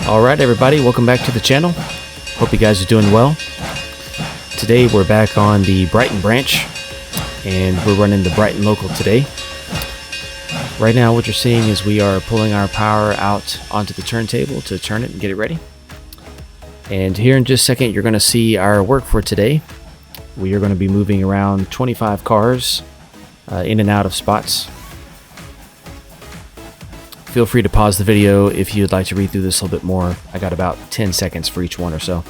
Alright everybody, welcome back to the channel. Hope you guys are doing well. Today we're back on the Brighton branch and we're running the Brighton local today. Right now what you're seeing is we are pulling our power out onto the turntable to turn it and get it ready. And here in just a second you're going to see our work for today. We are going to be moving around 25 cars in and out of spots. Feel free to pause the video if you'd like to read through this a little bit more. I got about 10 seconds for each one or so.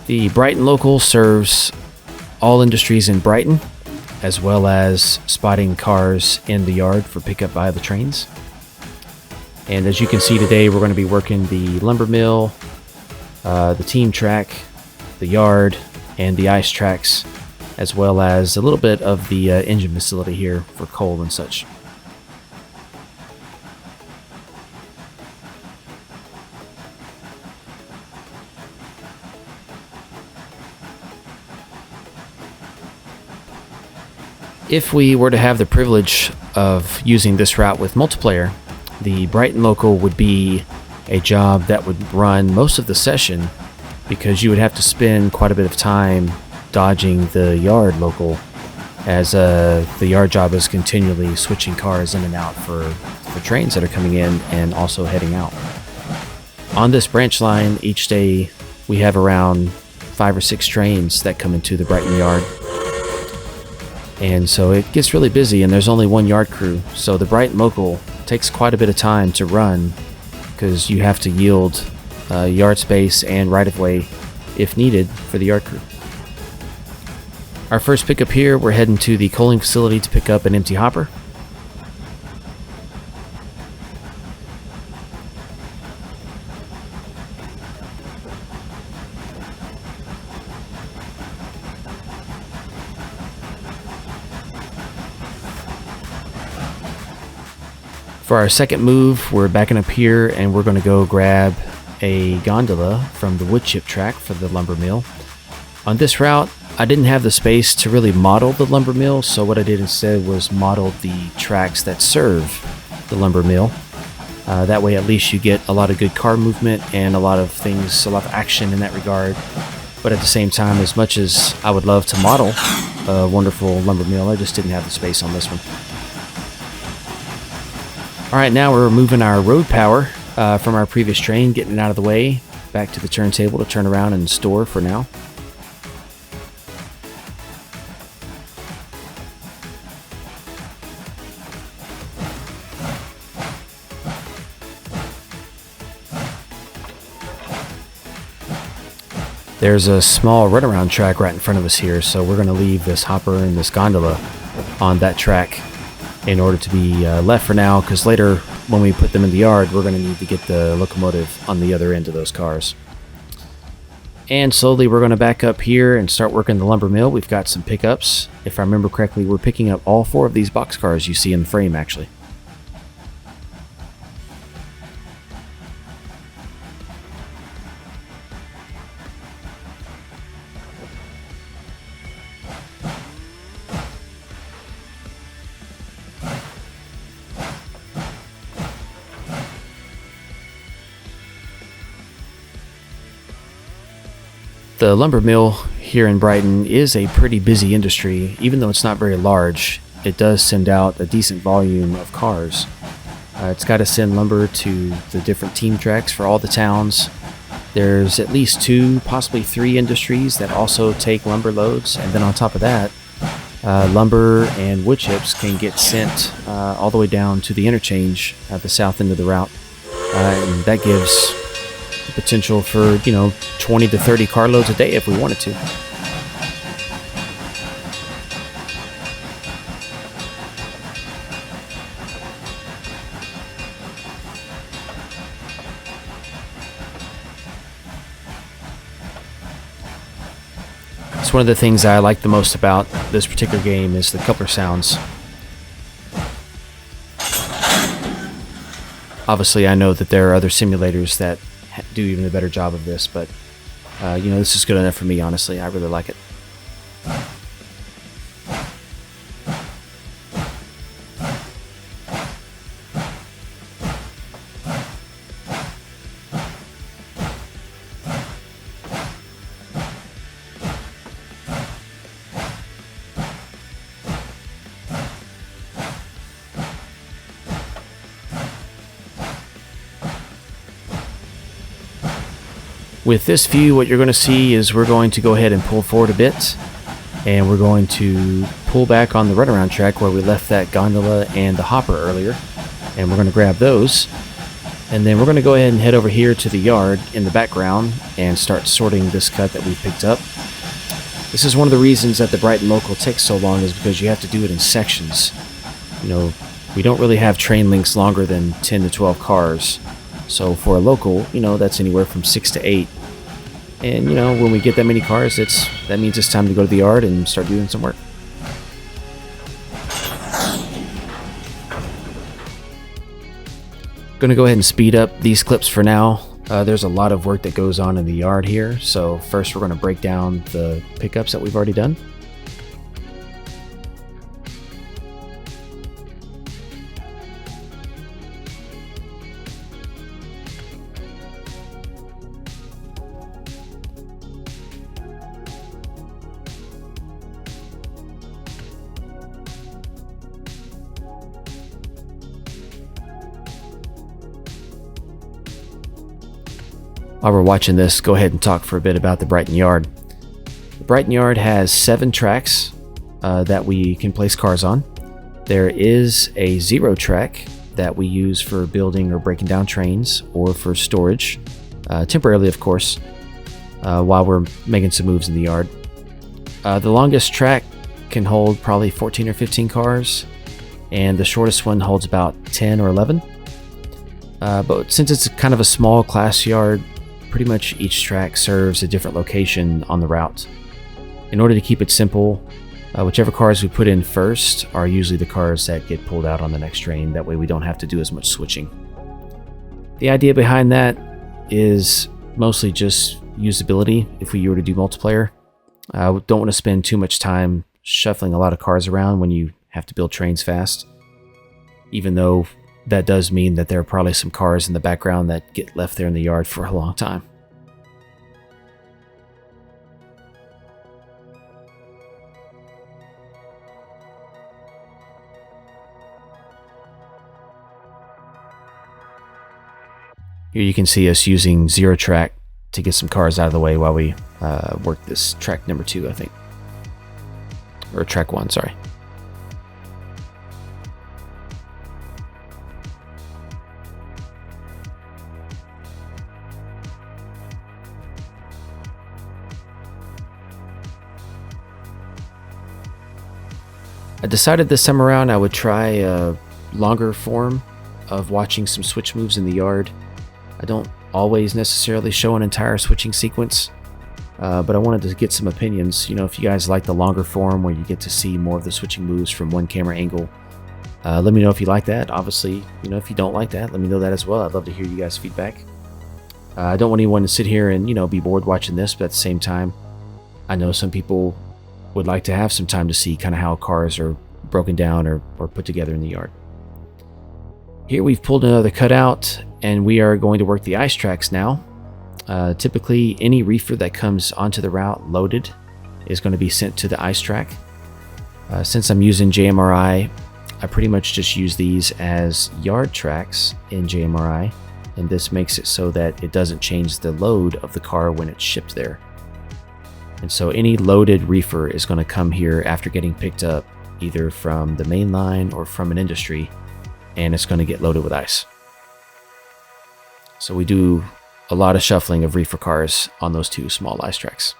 The Brighton local serves all industries in Brighton, as well as spotting cars in the yard for pickup by the Trainz. And as you can see today, we're going to be working the lumber mill, the team track, the yard, and the ice tracks, as well as a little bit of the engine facility here for coal and such. If we were to have the privilege of using this route with multiplayer, the Brighton local would be a job that would run most of the session because you would have to spend quite a bit of time dodging the yard local, as the yard job is continually switching cars in and out for trains that are coming in and also heading out. On this branch line each day we have around 5 or 6 trains that come into the Brighton Yard. And so it gets really busy and there's only one yard crew. So the Brighton local takes quite a bit of time to run because you have to yield yard space and right-of-way if needed for the yard crew. Our first pickup here, we're heading to the coaling facility to pick up an empty hopper. For our second move, we're backing up here and we're going to go grab a gondola from the wood chip track for the lumber mill. On this route, I didn't have the space to really model the lumber mill, so what I did instead was model the tracks that serve the lumber mill. That way at least you get a lot of good car movement and a lot of things, a lot of action in that regard. But at the same time, as much as I would love to model a wonderful lumber mill, I just didn't have the space on this one. Alright, now we're moving our road power from our previous train, getting it out of the way, back to the turntable to turn around and store for now. There's a small runaround track right in front of us here, so we're going to leave this hopper and this gondola on that track in order to be left for now, because later when we put them in the yard we're going to need to get the locomotive on the other end of those cars. And slowly we're going to back up here and start working the lumber mill. We've got some pickups. If I remember correctly, we're picking up all 4 of these boxcars you see in the frame actually. The lumber mill here in Brighton is a pretty busy industry. Even though it's not very large, it does send out a decent volume of cars. It's got to send lumber to the different team tracks for all the towns. There's at least 2, possibly 3 industries that also take lumber loads, and then on top of that, lumber and wood chips can get sent all the way down to the interchange at the south end of the route, and that gives potential for 20 to 30 carloads a day if we wanted to. It's one of the things I like the most about this particular game is the coupler sounds. Obviously I know that there are other simulators that do even a better job of this, but this is good enough for me, honestly. I really like it. With this view, what you're going to see is we're going to go ahead and pull forward a bit, and we're going to pull back on the runaround track where we left that gondola and the hopper earlier, and we're going to grab those, and then we're going to go ahead and head over here to the yard in the background and start sorting this cut that we picked up. This is one of the reasons that the Brighton local takes so long, is because you have to do it in sections. You know, we don't really have train links longer than 10 to 12 cars, so for a local, you know, that's anywhere from 6 to 8. And, you know, when we get that many cars, that means it's time to go to the yard and start doing some work. Going to go ahead and speed up these clips for now. There's a lot of work that goes on in the yard here, so first we're going to break down the pickups that we've already done. While we're watching this, go ahead and talk for a bit about the Brighton Yard. The Brighton Yard has 7 tracks that we can place cars on. There is a 0 track that we use for building or breaking down trains or for storage, temporarily of course, while we're making some moves in the yard. The longest track can hold probably 14 or 15 cars, and the shortest one holds about 10 or 11. But since it's kind of a small class yard, pretty much each track serves a different location on the route. In order to keep it simple, whichever cars we put in first are usually the cars that get pulled out on the next train. That way we don't have to do as much switching. The idea behind that is mostly just usability. If we were to do multiplayer, we don't want to spend too much time shuffling a lot of cars around when you have to build trains fast, even though that does mean that there are probably some cars in the background that get left there in the yard for a long time. Here you can see us using 0 track to get some cars out of the way while we work this track number 2, I think. Or track 1, sorry. I decided this time around I would try a longer form of watching some switch moves in the yard. I don't always necessarily show an entire switching sequence, but I wanted to get some opinions. You know, if you guys like the longer form where you get to see more of the switching moves from one camera angle, let me know if you like that. Obviously, you know, if you don't like that, let me know that as well. I'd love to hear you guys' feedback. I don't want anyone to sit here and, you know, be bored watching this, but at the same time, I know some people would like to have some time to see kind of how cars are broken down or put together in the yard. Here we've pulled another cutout, and we are going to work the ice tracks now. Typically, any reefer that comes onto the route loaded is going to be sent to the ice track. Since I'm using JMRI, I pretty much just use these as yard tracks in JMRI, and this makes it so that it doesn't change the load of the car when it's shipped there. And so any loaded reefer is going to come here after getting picked up either from the main line or from an industry, and it's going to get loaded with ice. So we do a lot of shuffling of reefer cars on those 2 small ice tracks.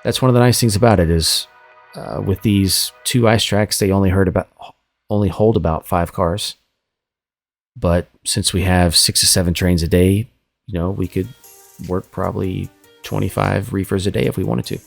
That's one of the nice things about it is with these 2 ice tracks, they only hold about 5 cars. But since we have 6 to 7 trains a day, you know, we could work probably 25 reefers a day if we wanted to.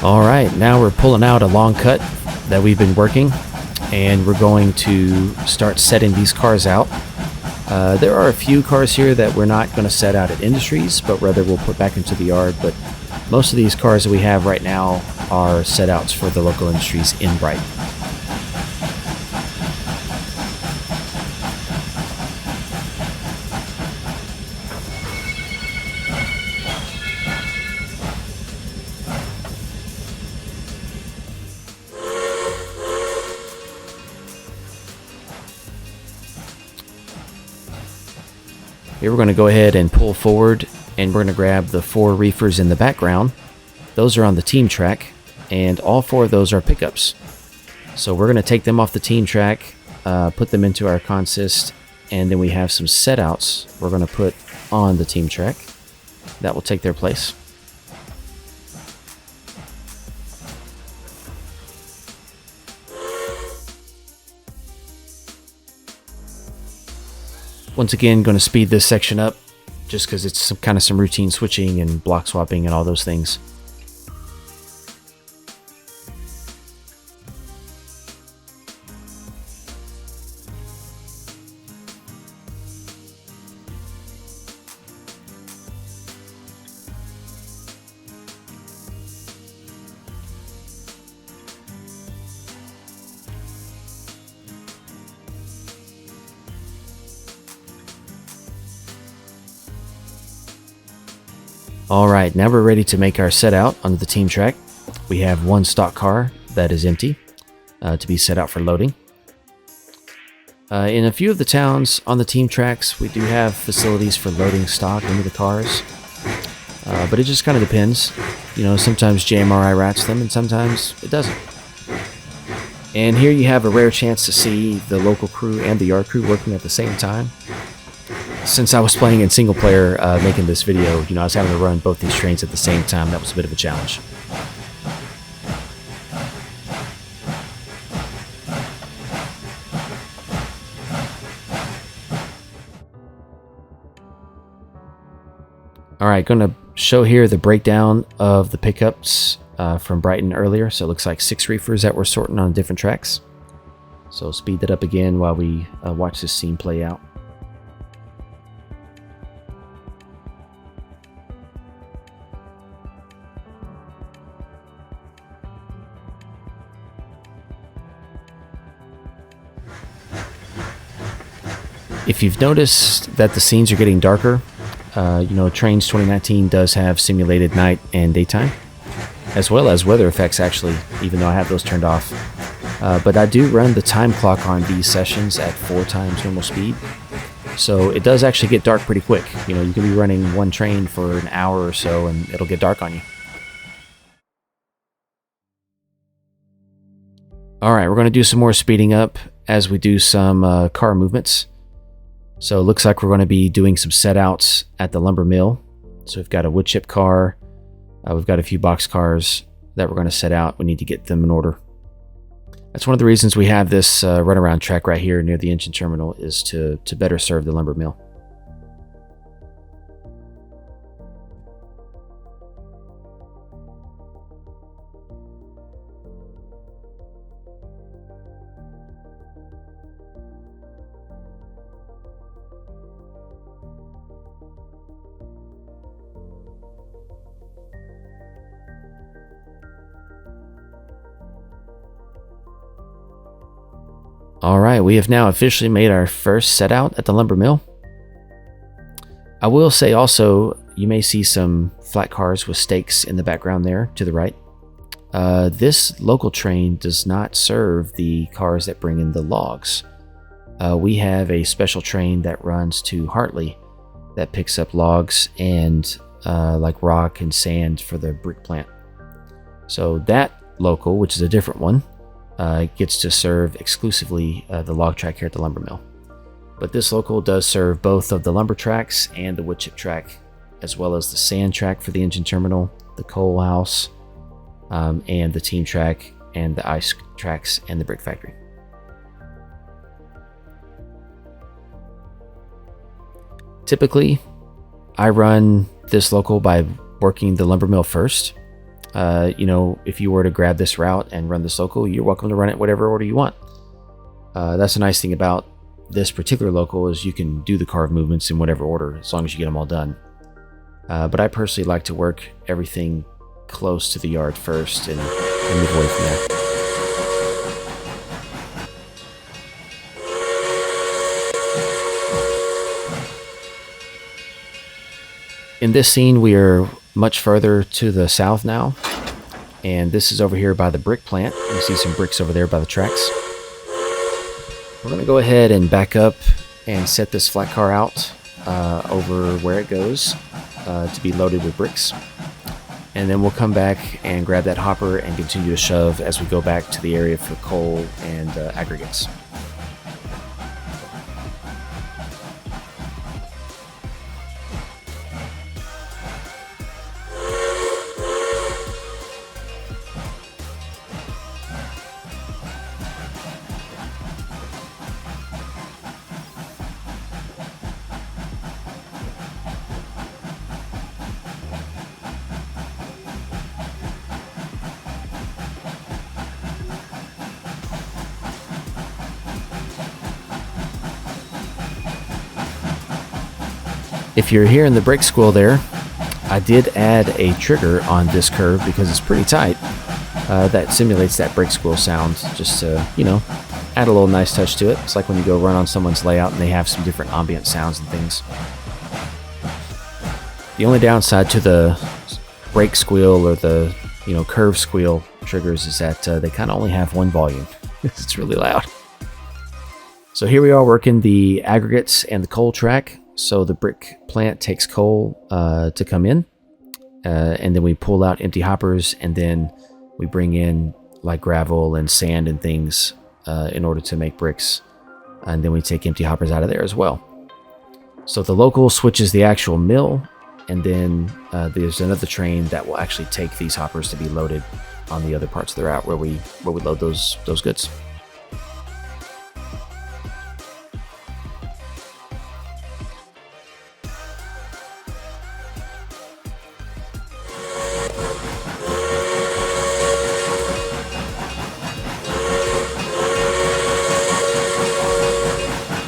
Alright, now we're pulling out a long cut that we've been working, and we're going to start setting these cars out. There are a few cars here that we're not going to set out at Industries, but rather we'll put back into the yard. But most of these cars that we have right now are set outs for the local Industries in Brighton. Here we're going to go ahead and pull forward, and we're going to grab the 4 reefers in the background. Those are on the team track, and all 4 of those are pickups. So we're going to take them off the team track, put them into our consist, and then we have some set outs we're going to put on the team track. That will take their place. Once again, going to speed this section up just because it's some routine switching and block swapping and all those things. Alright, now we're ready to make our set out onto the team track. We have 1 stock car that is empty to be set out for loading. In a few of the towns on the team tracks, we do have facilities for loading stock into the cars. But it just kind of depends. You know, sometimes JMRI rats them and sometimes it doesn't. And here you have a rare chance to see the local crew and the yard crew working at the same time. Since I was playing in single player making this video, you know, I was having to run both these trains at the same time. That was a bit of a challenge. Alright, going to show here the breakdown of the pickups from Brighton earlier. So it looks like 6 reefers that we're sorting on different tracks. So speed that up again while we watch this scene play out. If you've noticed that the scenes are getting darker, you know, Trainz 2019 does have simulated night and daytime, as well as weather effects actually, even though I have those turned off. But I do run the time clock on these sessions at 4 times normal speed, so it does actually get dark pretty quick. You know, you can be running one train for an hour or so and it'll get dark on you. Alright, we're going to do some more speeding up as we do some car movements. So it looks like we're going to be doing some set outs at the lumber mill. So we've got a wood chip car. We've got a few box cars that we're going to set out. We need to get them in order. That's one of the reasons we have this runaround track right here near the engine terminal, is to better serve the lumber mill. Alright, we have now officially made our first set out at the lumber mill. I will say also, you may see some flat cars with stakes in the background there to the right. This local train does not serve the cars that bring in the logs. We have a special train that runs to Hartley that picks up logs and like rock and sand for the brick plant. So that local, which is a different one, gets to serve exclusively the log track here at the lumber mill. But this local does serve both of the lumber tracks and the wood chip track, as well as the sand track for the engine terminal, the coal house, and the team track, and the ice tracks, and the brick factory. Typically, I run this local by working the lumber mill first. You know, if you were to grab this route and run this local, you're welcome to run it whatever order you want. That's the nice thing about this particular local is you can do the carve movements in whatever order as long as you get them all done. But I personally like to work everything close to the yard first and move away from there. In this scene, we are much further to the south now, and this is over here by the brick plant. You see some bricks over there by the tracks. We're going to go ahead and back up and set this flat car out over where it goes to be loaded with bricks. And then we'll come back and grab that hopper and continue to shove as we go back to the area for coal and aggregates. If you're hearing the brake squeal there, I did add a trigger on this curve because it's pretty tight. That simulates that brake squeal sound, just to, you know, add a little nice touch to it. It's like when you go run on someone's layout and they have some different ambient sounds and things. The only downside to the brake squeal or the, you know, curve squeal triggers is that they kind of only have one volume. It's really loud. So here we are working the aggregates and the coal track. So the brick plant takes coal to come in, and then we pull out empty hoppers, and then we bring in like gravel and sand and things in order to make bricks, and then we take empty hoppers out of there as well. So the local switches the actual mill, and then there's another train that will actually take these hoppers to be loaded on the other parts of the route where we load those goods.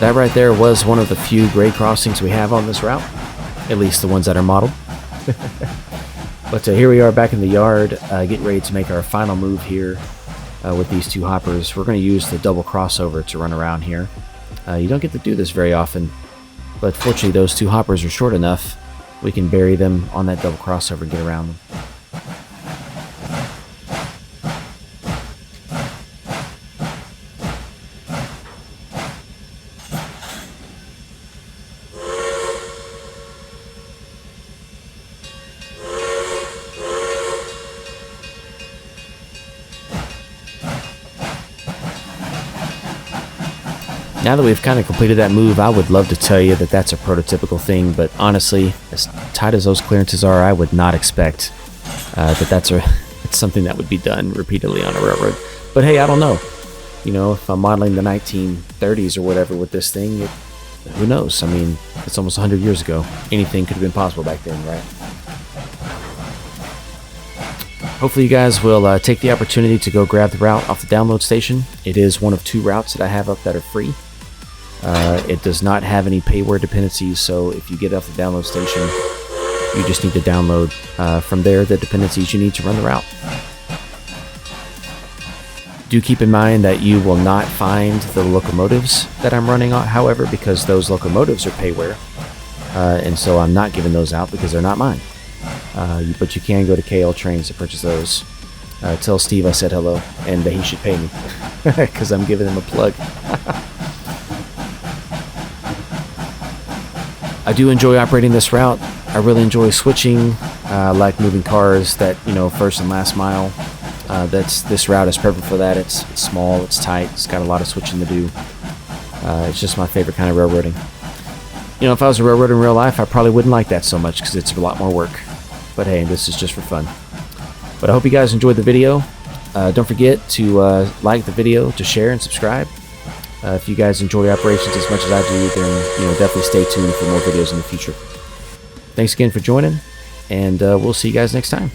That right there was one of the few grade crossings we have on this route, at least the ones that are modeled. But here we are back in the yard, getting ready to make our final move here with these two hoppers. We're going to use the double crossover to run around here. You don't get to do this very often, but fortunately those two hoppers are short enough we can bury them on that double crossover and get around them. Now that we've kind of completed that move, I would love to tell you that that's a prototypical thing, but honestly, as tight as those clearances are, I would not expect that it's something that would be done repeatedly on a railroad. But hey, I don't know. You know, if I'm modeling the 1930s or whatever with this thing, who knows? I mean, it's almost 100 years ago. Anything could have been possible back then, right? Hopefully you guys will take the opportunity to go grab the route off the download station. It is one of 2 routes that I have up that are free. It does not have any payware dependencies, so if you get off the download station, you just need to download from there the dependencies you need to run the route. Do keep in mind that you will not find the locomotives that I'm running on, however, because those locomotives are payware, and so I'm not giving those out because they're not mine. But you can go to Trainz to purchase those. Tell Steve I said hello, and he should pay me because I'm giving him a plug. I do enjoy operating this route. I really enjoy switching. I like moving cars that, you know, first and last mile. This route is perfect for that. It's small, it's tight, it's got a lot of switching to do. It's just my favorite kind of railroading. You know, if I was a railroader in real life, I probably wouldn't like that so much because it's a lot more work. But hey, this is just for fun. But I hope you guys enjoyed the video. Don't forget to like the video, to share and subscribe. If you guys enjoy operations as much as I do, then definitely stay tuned for more videos in the future. Thanks again for joining, and we'll see you guys next time.